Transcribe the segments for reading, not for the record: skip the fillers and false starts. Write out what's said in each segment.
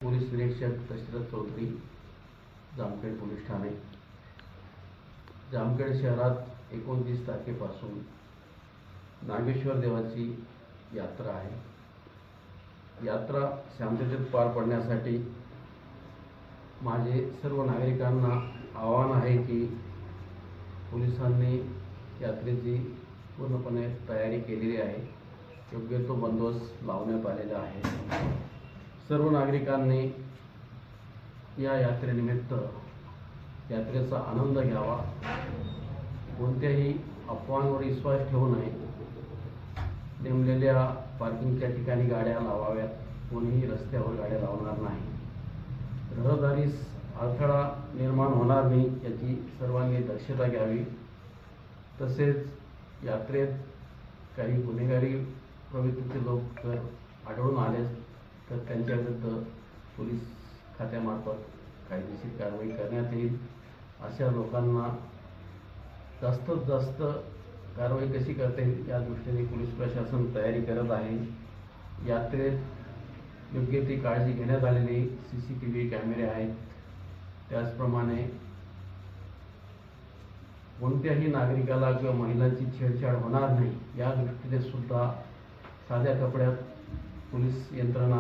Police निरीक्षक Dasharath Chaudhari, Jamkhed police Thane. Jamkhed शहरात 29 तारखेपासून नागेश्वर देवाची यात्रा आहे। यात्रा शांततेत पार पडण्यासाठी माझे सर्व नागरिकांना आवाहन आहे की पोलिसांनी यात्रेची पूर्णपणे तयारी केलेली आहे। योग्य तो बंदोबस्त लावण्यात आलेला आहे। सर्व नागरिकांनी या यात्रेनिमित्त यात्रेचा आनंद घ्यावा। कोणत्याही अफवांवर विश्वास ठेवू नये। नेमलेल्या पार्किंगच्या ठिकाणी गाड्या लावाव्यात। कोणीही रस्त्यावर गाड्या लावणार नाही। रहदारीस अडथळा निर्माण होणार नाही याची सर्वांनी दक्षता घ्यावी। तसेच यात्रेत काही गुन्हेगारी प्रवृत्तीचे लोक जर आढळून आले तर त्यांच्याविरुद्ध पोलीस खात्यामार्फत कायदेशीर कारवाई करण्यात येईल। अशा लोकांना जास्तीत जास्त कारवाई कशी करता येईल या दृष्टीने पोलीस प्रशासन तयारी करत आहे। यात्रेत योग्य ती काळजी घेण्यात आलेली CCTV कॅमेरे आहेत। त्याचप्रमाणे कोणत्याही नागरिकाला किंवा महिलांची छेडछाड होणार नाही या दृष्टीने सुद्धा साध्या कपड्यात पोलीस यंत्रणा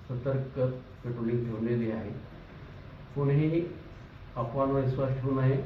सतर्क पेट्रोलिंग ठेवलेली आहे। कोणीही अफवांवर विश्वास ठेवू नये।